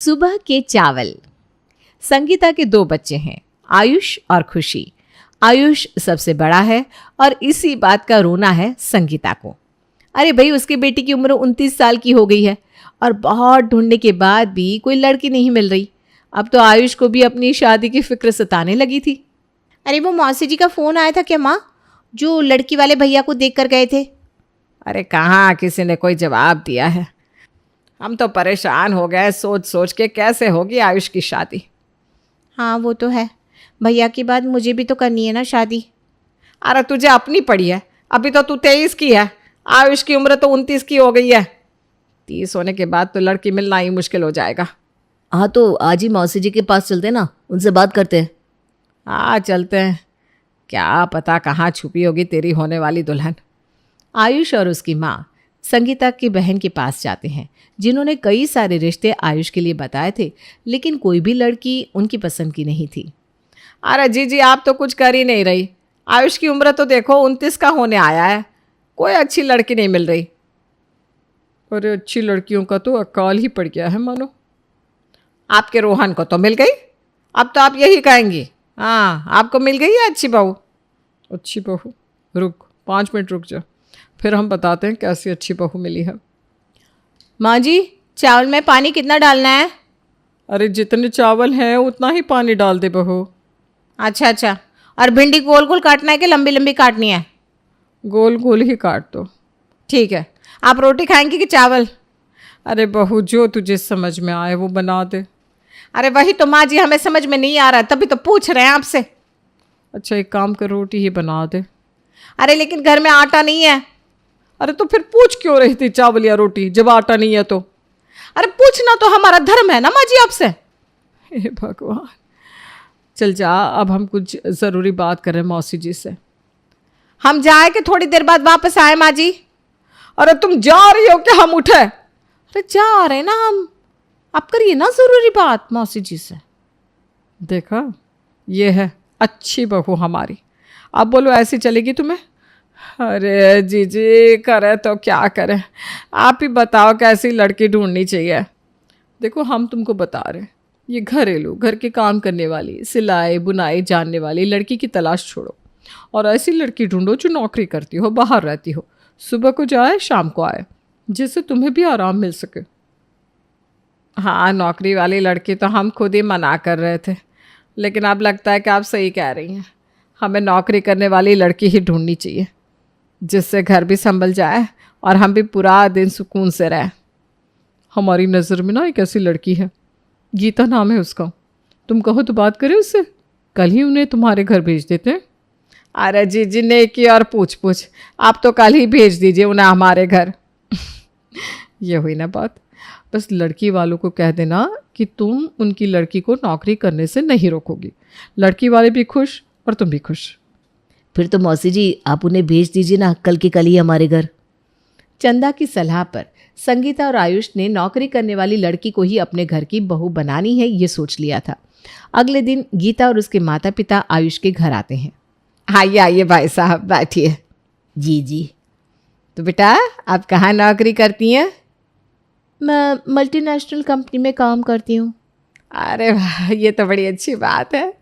सुबह के चावल। संगीता के 2 बच्चे हैं, आयुष और खुशी। आयुष सबसे बड़ा है और इसी बात का रोना है संगीता को। अरे भाई, उसकी बेटी की उम्र 29 साल की हो गई है और बहुत ढूंढने के बाद भी कोई लड़की नहीं मिल रही। अब तो आयुष को भी अपनी शादी की फिक्र सताने लगी थी। अरे वो मौसी जी का फ़ोन आया था क्या माँ, जो लड़की वाले भैया को देख कर गए थे? अरे कहाँ किसी ने कोई जवाब दिया है। हम तो परेशान हो गए सोच सोच के कैसे होगी आयुष की शादी। हाँ वो तो है, भैया की बात मुझे भी तो करनी है ना शादी। अरे तुझे अपनी पड़ी है, अभी तो तू 23 की है, आयुष की उम्र तो 29 की हो गई है। 30 होने के बाद तो लड़की मिलना ही मुश्किल हो जाएगा। हाँ तो आज ही मौसी जी के पास चलते ना, उनसे बात करते हैं। हाँ चलते हैं, क्या पता कहाँ छुपी होगी तेरी होने वाली दुल्हन। आयुष और उसकी माँ संगीता की बहन के पास जाते हैं, जिन्होंने कई सारे रिश्ते आयुष के लिए बताए थे, लेकिन कोई भी लड़की उनकी पसंद की नहीं थी। अरे जी आप तो कुछ कर ही नहीं रही। आयुष की उम्र तो देखो 29 का होने आया है, कोई अच्छी लड़की नहीं मिल रही। अरे अच्छी लड़कियों का तो अकाल ही पड़ गया है मानो। आपके रोहन को तो मिल गई, अब तो आप यही कहेंगी। हाँ आपको मिल गई है अच्छी बहू। अच्छी बहू? रुक 5 मिनट रुक जा, फिर हम बताते हैं कैसी अच्छी बहू मिली है। माँ जी, चावल में पानी कितना डालना है? अरे जितने चावल हैं उतना ही पानी डाल दे बहू। अच्छा, और भिंडी गोल गोल काटना है कि लंबी लंबी काटनी है? गोल गोल ही काट दो। ठीक है। आप रोटी खाएंगी कि चावल? अरे बहू जो तुझे समझ में आए वो बना दे। अरे वही तो माँ जी, हमें समझ में नहीं आ रहा, तभी तो पूछ रहे हैं आपसे। अच्छा एक काम कर, रोटी ही बना दे। अरे लेकिन घर में आटा नहीं है। अरे तो फिर पूछ क्यों रही थी चावल या रोटी जब आटा नहीं है तो? अरे पूछना तो हमारा धर्म है ना माँ जी आपसे। हे भगवान, चल जा, अब हम कुछ ज़रूरी बात करें मौसी जी से। हम जाए कि थोड़ी देर बाद वापस आए माँ जी? अरे तुम जा रही हो कि हम उठे? अरे जा रहे ना हम, आप करिए ना ज़रूरी बात मौसी जी से। देखा, ये है अच्छी बहू हमारी। अब बोलो ऐसी चलेगी तुम्हें? अरे जी करे तो क्या करें, आप ही बताओ कैसी लड़की ढूंढनी चाहिए। देखो हम तुमको बता रहे हैं, ये घरेलू घर के काम करने वाली, सिलाई बुनाई जानने वाली लड़की की तलाश छोड़ो और ऐसी लड़की ढूंढो जो नौकरी करती हो, बाहर रहती हो, सुबह को जाए शाम को आए, जिससे तुम्हें भी आराम मिल सके। हाँ नौकरी वाली लड़की तो हम खुद ही मना कर रहे थे, लेकिन अब लगता है कि आप सही कह रही हैं। हमें नौकरी करने वाली लड़की ही ढूंढनी चाहिए, जिससे घर भी संभल जाए और हम भी पूरा दिन सुकून से रहें। हमारी नज़र में ना एक ऐसी लड़की है, गीता नाम है उसका। तुम कहो तो बात करें उससे, कल ही उन्हें तुम्हारे घर भेज देते हैं। अरे जी नेकी और पूछ आप तो कल ही भेज दीजिए उन्हें हमारे घर। ये हुई ना बात। बस लड़की वालों को कह देना कि तुम उनकी लड़की को नौकरी करने से नहीं रोकोगी। लड़की वाले भी खुश और तुम भी खुश। फिर तो मौसी जी आप उन्हें भेज दीजिए ना कल के कल ही हमारे घर। चंदा की सलाह पर संगीता और आयुष ने नौकरी करने वाली लड़की को ही अपने घर की बहू बनानी है ये सोच लिया था। अगले दिन गीता और उसके माता पिता आयुष के घर आते हैं। आइए भाई साहब बैठिए। जी। तो बेटा आप कहाँ नौकरी करती हैं? मैं मल्टीनेशनल कंपनी में काम करती हूँ। अरे वाह, ये तो बड़ी अच्छी बात है।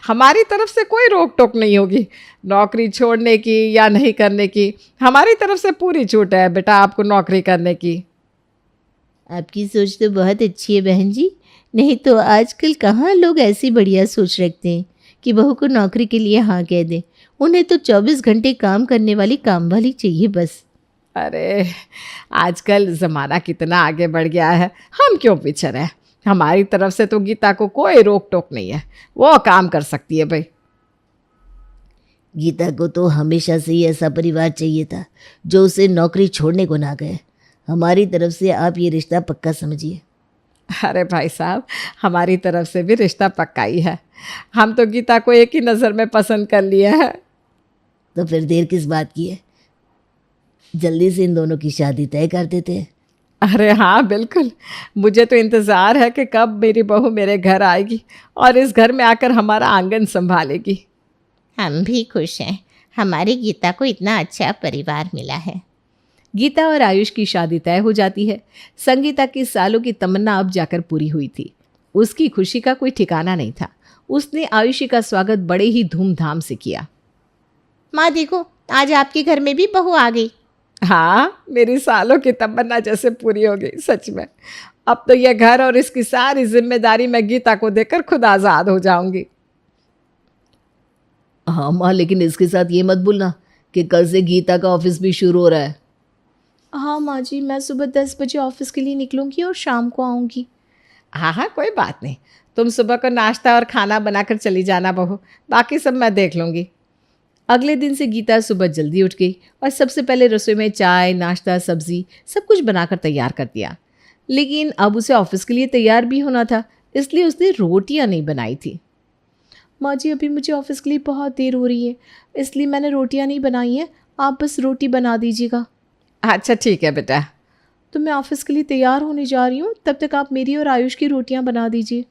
हमारी तरफ से कोई रोक टोक नहीं होगी नौकरी छोड़ने की या नहीं करने की। हमारी तरफ से पूरी छूट है बेटा आपको नौकरी करने की। आपकी सोच तो बहुत अच्छी है बहन जी, नहीं तो आजकल कहाँ लोग ऐसी बढ़िया सोच रखते हैं कि बहू को नौकरी के लिए हाँ कह दें। उन्हें तो 24 घंटे काम करने वाली काम वाली चाहिए बस। अरे आजकल ज़माना कितना आगे बढ़ गया है, हम क्यों पीछे रहे। हमारी तरफ से तो गीता को कोई रोक टोक नहीं है, वो काम कर सकती है भाई। गीता को तो हमेशा से ही ऐसा परिवार चाहिए था जो उसे नौकरी छोड़ने को ना गए। हमारी तरफ से आप ये रिश्ता पक्का समझिए। अरे भाई साहब, हमारी तरफ से भी रिश्ता पक्का ही है। हम तो गीता को एक ही नज़र में पसंद कर लिए हैं। तो फिर देर किस बात की है, जल्दी से इन दोनों की शादी तय कर देते हैं। अरे हाँ बिल्कुल, मुझे तो इंतज़ार है कि कब मेरी बहू मेरे घर आएगी और इस घर में आकर हमारा आंगन संभालेगी। हम भी खुश हैं, हमारी गीता को इतना अच्छा परिवार मिला है। गीता और आयुष की शादी तय हो जाती है। संगीता की सालों की तमन्ना अब जाकर पूरी हुई थी। उसकी खुशी का कोई ठिकाना नहीं था। उसने आयुषी का स्वागत बड़े ही धूमधाम से किया। माँ देखो, आज आपके घर में भी बहू आ गई। हाँ, मेरी सालों की तमन्ना जैसे पूरी हो गई सच में। अब तो यह घर और इसकी सारी जिम्मेदारी मैं गीता को देकर खुद आज़ाद हो जाऊंगी। हाँ माँ, लेकिन इसके साथ ये मत भूलना कि कल से गीता का ऑफिस भी शुरू हो रहा है। हाँ माँ जी, मैं सुबह 10 बजे ऑफिस के लिए निकलूंगी और शाम को आऊँगी। हाँ हाँ, कोई बात नहीं। तुम सुबह को नाश्ता और खाना बनाकर चली जाना बहू, बाकी सब मैं देख लूँगी। अगले दिन से गीता सुबह जल्दी उठ गई और सबसे पहले रसोई में चाय, नाश्ता, सब्जी सब कुछ बनाकर तैयार कर दिया। लेकिन अब उसे ऑफिस के लिए तैयार भी होना था, इसलिए उसने रोटियां नहीं बनाई थी। माँ जी, अभी मुझे ऑफिस के लिए बहुत देर हो रही है, इसलिए मैंने रोटियां नहीं बनाई हैं। आप बस रोटी बना दीजिएगा। अच्छा ठीक है बेटा। तो मैं ऑफिस के लिए तैयार होने जा रही हूँ, तब तक आप मेरी और आयुष की रोटियां बना दीजिए।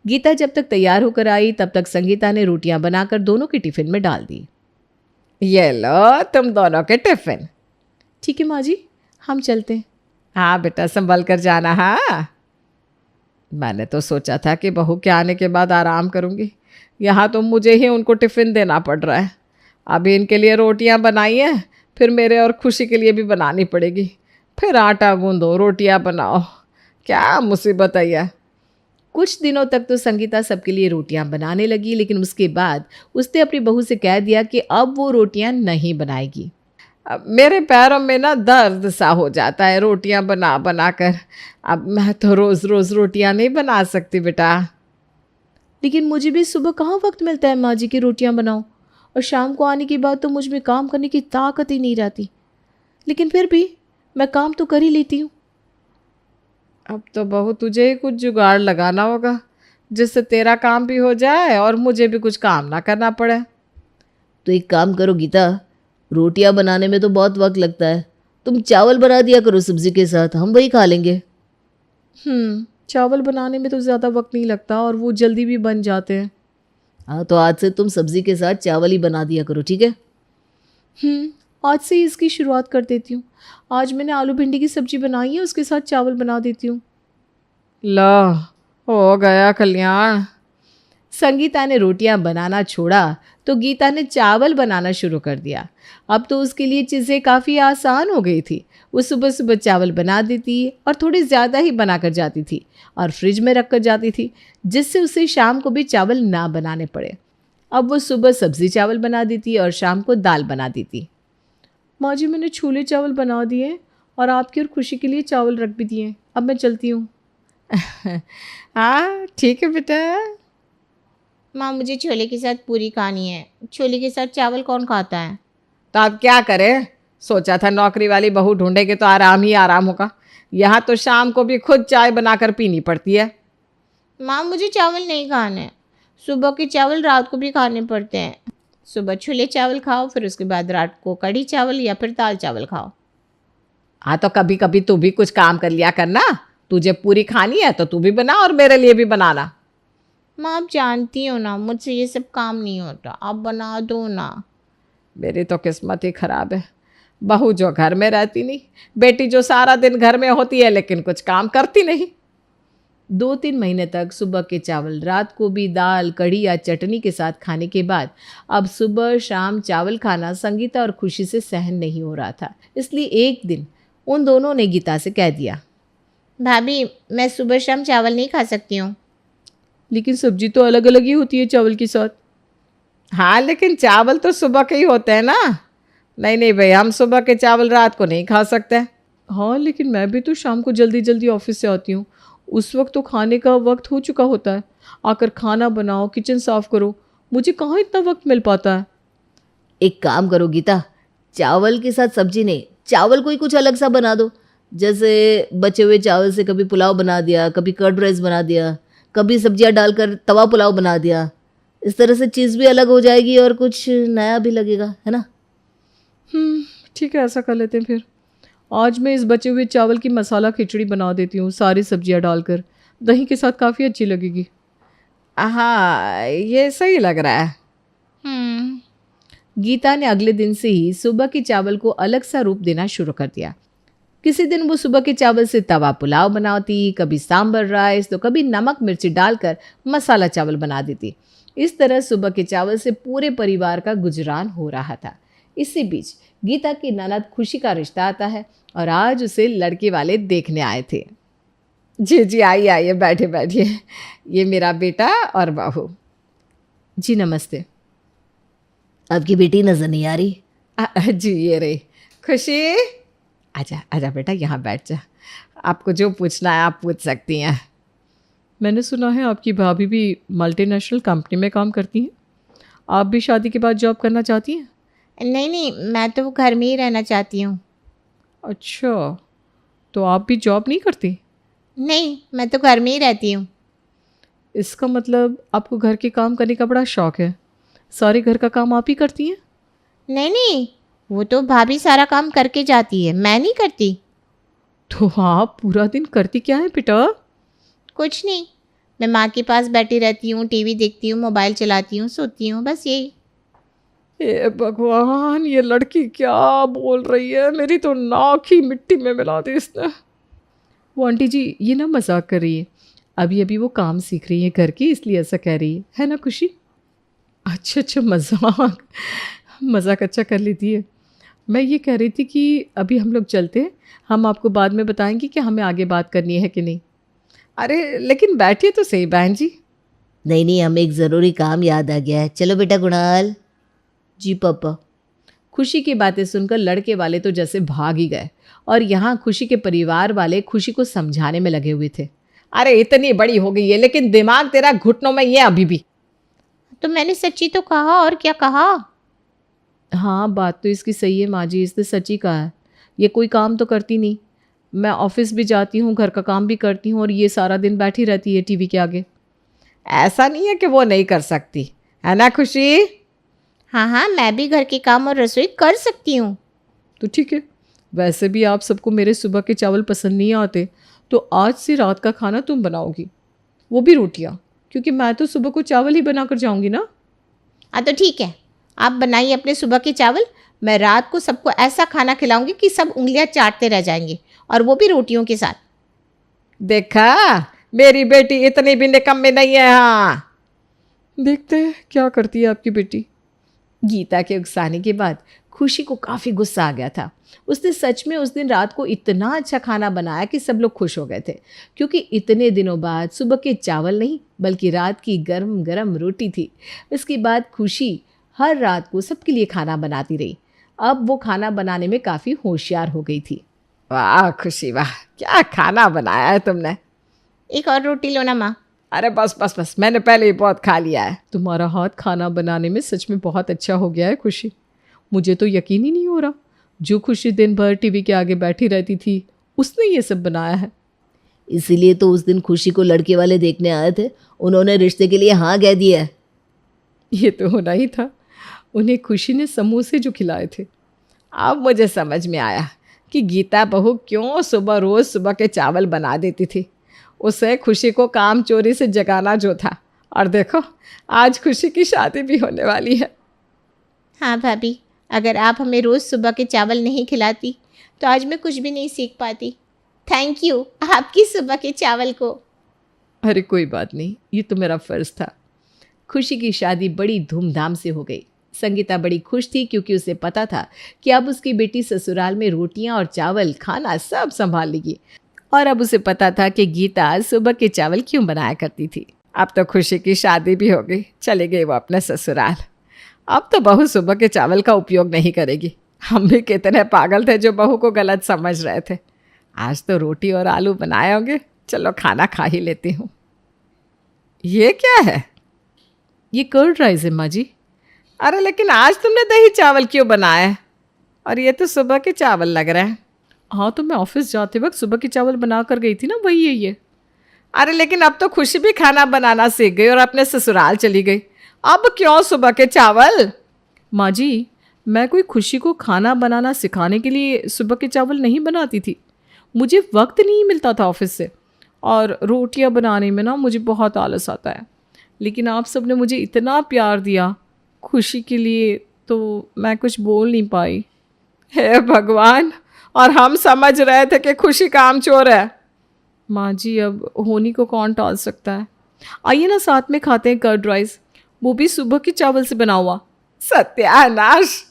गीता जब तक तैयार होकर आई तब तक संगीता ने रोटियां बनाकर दोनों के टिफिन में डाल दी। ये लो तुम दोनों के टिफिन। ठीक है माँ जी, हम चलते हैं। हाँ बेटा, संभल कर जाना। हाँ, मैंने तो सोचा था कि बहू के आने के बाद आराम करूँगी, यहाँ तो मुझे ही उनको टिफ़िन देना पड़ रहा है। अभी इनके लिए रोटियाँ बनाई हैं, फिर मेरे और खुशी के लिए भी बनानी पड़ेगी। फिर आटा गूंदो, रोटियाँ बनाओ, क्या मुसीबत है यह। कुछ दिनों तक तो संगीता सबके लिए रोटियां बनाने लगी, लेकिन उसके बाद उसने अपनी बहू से कह दिया कि अब वो रोटियां नहीं बनाएगी। अब मेरे पैरों में ना दर्द सा हो जाता है रोटियां बना बना कर। अब मैं तो रोज़ रोज़ रोटियां नहीं बना सकती बेटा। लेकिन मुझे भी सुबह कहाँ वक्त मिलता है माँ जी की रोटियां बनाओ, और शाम को आने के बाद तो मुझ में काम करने की ताकत ही नहीं रहती। लेकिन फिर भी मैं काम तो कर ही लेती हूँ। अब तो बहू तुझे ही कुछ जुगाड़ लगाना होगा, जिससे तेरा काम भी हो जाए और मुझे भी कुछ काम ना करना पड़े। तो एक काम करो गीता, रोटियां बनाने में तो बहुत वक्त लगता है, तुम चावल बना दिया करो सब्जी के साथ, हम वही खा लेंगे। चावल बनाने में तो ज़्यादा वक्त नहीं लगता और वो जल्दी भी बन जाते हैं। हाँ, तो आज से तुम सब्जी के साथ चावल ही बना दिया करो, ठीक है। आज से ही इसकी शुरुआत कर देती हूँ। आज मैंने आलू भिंडी की सब्जी बनाई है, उसके साथ चावल बना देती हूँ। ला, हो गया कल्याण। संगीता ने रोटियां बनाना छोड़ा तो गीता ने चावल बनाना शुरू कर दिया। अब तो उसके लिए चीज़ें काफ़ी आसान हो गई थी। वो सुबह सुबह चावल बना देती और थोड़ी ज़्यादा ही बना कर जाती थी और फ्रिज में रख कर जाती थी, जिससे उसे शाम को भी चावल ना बनाने पड़े। अब वो सुबह सब्ज़ी चावल बना देती और शाम को दाल बना देती। माँ जी, मैंने छोले चावल बना दिए और आपकी और खुशी के लिए चावल रख भी दिए। अब मैं चलती हूँ। हाँ ठीक है बेटा। माँ, मुझे छोले के साथ पूरी खानी है। छोले के साथ चावल कौन खाता है? तो आप क्या करें, सोचा था नौकरी वाली बहू ढूंढेंगे तो आराम ही आराम होगा। यहाँ तो शाम को भी खुद चाय बनाकर पीनी पड़ती है। माँ, मुझे चावल नहीं खाने। सुबह के चावल रात को भी खाने पड़ते हैं। सुबह छोले चावल खाओ, फिर उसके बाद रात को कढ़ी चावल या फिर दाल चावल खाओ। हाँ, तो कभी कभी तू भी कुछ काम कर लिया करना। तुझे पूरी खानी है तो तू भी बना और मेरे लिए भी बनाना। माँ, आप जानती हो ना, मुझसे ये सब काम नहीं होता। आप बना दो ना। मेरी तो किस्मत ही खराब है, बहू जो घर में रहती नहीं, बेटी जो सारा दिन घर में होती है लेकिन कुछ काम करती नहीं। 2-3 महीने तक सुबह के चावल, रात को भी दाल, कढ़ी या चटनी के साथ खाने के बाद अब सुबह शाम चावल खाना संगीता और खुशी से सहन नहीं हो रहा था। इसलिए एक दिन उन दोनों ने गीता से कह दिया, भाभी, मैं सुबह शाम चावल नहीं खा सकती हूँ। लेकिन सब्जी तो अलग अलग ही होती है चावल के साथ। हाँ, लेकिन चावल तो सुबह के ही होते हैं ना। नहीं नहीं भाई, हम सुबह के चावल रात को नहीं खा सकते। हाँ, लेकिन मैं भी तो शाम को जल्दी जल्दी ऑफिस से आती हूँ। उस वक्त तो खाने का वक्त हो चुका होता है। आकर खाना बनाओ, किचन साफ करो, मुझे कहाँ इतना वक्त मिल पाता है। एक काम करो गीता, चावल के साथ सब्जी नहीं, चावल को ही कुछ अलग सा बना दो। जैसे बचे हुए चावल से कभी पुलाव बना दिया, कभी कर्ड राइस बना दिया, कभी सब्जियां डालकर तवा पुलाव बना दिया। इस तरह से चीज़ भी अलग हो जाएगी और कुछ नया भी लगेगा, है ना। ठीक है, ऐसा कर लेते हैं फिर। आज मैं इस बचे हुए चावल की मसाला खिचड़ी बना देती हूँ, सारी सब्जियां डालकर। दही के साथ काफ़ी अच्छी लगेगी। हाँ, ये सही लग रहा है। गीता ने अगले दिन से ही सुबह के चावल को अलग सा रूप देना शुरू कर दिया। किसी दिन वो सुबह के चावल से तवा पुलाव बनाती, कभी सांभर राइस तो कभी नमक मिर्ची डालकर मसाला चावल बना देती। इस तरह सुबह के चावल से पूरे परिवार का गुजरान हो रहा था। इसी बीच गीता की ननद खुशी का रिश्ता आता है और आज उसे लड़के वाले देखने आए थे। जी जी, आइए आइए, बैठे बैठिए। ये मेरा बेटा और बहू। जी नमस्ते। आपकी बेटी नजर नहीं आ रही। जी ये रही खुशी। आजा आजा बेटा, यहाँ बैठ जा। आपको जो पूछना है आप पूछ सकती हैं। मैंने सुना है आपकी भाभी भी मल्टीनेशनल कंपनी में काम करती हैं। आप भी शादी के बाद जॉब करना चाहती हैं? नहीं नहीं, मैं तो घर में ही रहना चाहती हूँ। अच्छा, तो आप भी जॉब नहीं करती? नहीं, मैं तो घर में ही रहती हूँ। इसका मतलब आपको घर के काम करने का बड़ा शौक है। सारे घर का काम आप ही करती हैं? नहीं नहीं, वो तो भाभी सारा काम करके जाती है, मैं नहीं करती। तो आप पूरा दिन करती क्या है बेटा? कुछ नहीं, मैं माँ के पास बैठी रहती हूँ, टीवी देखती हूँ, मोबाइल चलाती हूँ, सोती हूँ, बस यही। ए भगवान, ये लड़की क्या बोल रही है? मेरी तो नाक ही मिट्टी में मिला दी इसने। वो आंटी जी ये ना मजाक कर रही है। अभी अभी वो काम सीख रही है घर की, इसलिए ऐसा कह रही है ना खुशी? अच्छा अच्छा, मजाक मजाक अच्छा कर लेती है। मैं ये कह रही थी कि अभी हम लोग चलते हैं, हम आपको बाद में बताएंगे कि हमें आगे बात करनी है कि नहीं। अरे लेकिन बैठिए तो सही बहन जी। नहीं नहीं, हमें एक ज़रूरी काम याद आ गया है। चलो बेटा कुणाल। जी पापा। खुशी की बातें सुनकर लड़के वाले तो जैसे भाग ही गए और यहाँ खुशी के परिवार वाले खुशी को समझाने में लगे हुए थे। अरे इतनी बड़ी हो गई है लेकिन दिमाग तेरा घुटनों में ये अभी भी। तो मैंने सच्ची तो कहा, और क्या कहा। हाँ बात तो इसकी सही है माँ जी, इसने सच ही कहा है। ये कोई काम तो करती नहीं। मैं ऑफिस भी जाती हूँ, घर का काम भी करती हूँ और ये सारा दिन बैठी रहती है टीवी के आगे। ऐसा नहीं है कि वो नहीं कर सकती, है ना खुशी? हाँ हाँ, मैं भी घर के काम और रसोई कर सकती हूँ। तो ठीक है, वैसे भी आप सबको मेरे सुबह के चावल पसंद नहीं आते, तो आज से रात का खाना तुम बनाओगी, वो भी रोटियाँ, क्योंकि मैं तो सुबह को चावल ही बना कर जाऊँगी ना। हाँ तो ठीक है, आप बनाइए अपने सुबह के चावल। मैं रात को सबको ऐसा खाना खिलाऊंगी कि सब उंगलियां चाटते रह जाएंगे, और वो भी रोटियों के साथ। देखा, मेरी बेटी इतनी भी निकम्मी नहीं है। हाँ, देखते हैं क्या करती है आपकी बेटी। गीता के उकसाने के बाद खुशी को काफ़ी गुस्सा आ गया था। उसने सच में उस दिन रात को इतना अच्छा खाना बनाया कि सब लोग खुश हो गए थे, क्योंकि इतने दिनों बाद सुबह के चावल नहीं बल्कि रात की गरम गरम रोटी थी। इसके बाद खुशी हर रात को सबके लिए खाना बनाती रही। अब वो खाना बनाने में काफ़ी होशियार हो गई थी। वाह खुशी वाह, क्या खाना बनाया है तुमने। एक और रोटी लो ना माँ। अरे बस बस बस, मैंने पहले ही बहुत खा लिया है। तुम्हारा हाथ खाना बनाने में सच में बहुत अच्छा हो गया है खुशी। मुझे तो यकीन ही नहीं हो रहा, जो खुशी दिन भर टीवी के आगे बैठी रहती थी उसने ये सब बनाया है। इसीलिए तो उस दिन खुशी को लड़के वाले देखने आए थे, उन्होंने रिश्ते के लिए हाँ कह दिया। ये तो होना ही था, उन्हें खुशी ने समोसे जो खिलाए थे। अब मुझे समझ में आया कि गीता बहू क्यों रोज़ सुबह के चावल बना देती थी। उसे खुशी को काम चोरी से जगाना जो था। और देखो, आज खुशी की शादी भी होने वाली है। हाँ भाभी, अगर आप हमें रोज़ सुबह के चावल नहीं खिलाती तो आज मैं कुछ भी नहीं सीख पाती। थैंक यू आपकी सुबह के चावल को। अरे कोई बात नहीं, ये तो मेरा फ़र्ज़ था। खुशी की शादी बड़ी धूमधाम से हो गई। संगीता बड़ी खुश थी क्योंकि उसे पता था कि अब उसकी बेटी ससुराल में रोटियां और चावल खाना सब संभाल लेगी। और अब उसे पता था कि गीता सुबह के चावल क्यों बनाया करती थी। अब तो खुशी की शादी भी हो गई, चले गई वो अपने ससुराल। अब तो बहू सुबह के चावल का उपयोग नहीं करेगी। हम भी कितने पागल थे जो बहू को गलत समझ रहे थे। आज तो रोटी और आलू बनाए होंगे, चलो खाना खा ही लेती हूँ। ये क्या है? ये कर्ड राइस है माँ जी। अरे लेकिन आज तुमने दही चावल क्यों बनाया है? और ये तो सुबह के चावल लग रहे हैं। हाँ तो मैं ऑफिस जाते वक्त सुबह के चावल बना कर गई थी ना, वही है ये। अरे लेकिन अब तो खुशी भी खाना बनाना सीख गई और अपने ससुराल चली गई, अब क्यों सुबह के चावल? माँ जी, मैं कोई खुशी को खाना बनाना सिखाने के लिए सुबह के चावल नहीं बनाती थी। मुझे वक्त नहीं मिलता था ऑफिस से, और रोटियां बनाने में ना मुझे बहुत आलस आता है। लेकिन आप सब ने मुझे इतना प्यार दिया खुशी के लिए, तो मैं कुछ बोल नहीं पाई। हे भगवान, और हम समझ रहे थे कि खुशी काम चोर है। माँ जी, अब होनी को कौन टाल सकता है। आइए ना साथ में खाते हैं कर्ड राइस, वो भी सुबह के चावल से बना हुआ। सत्यानाश,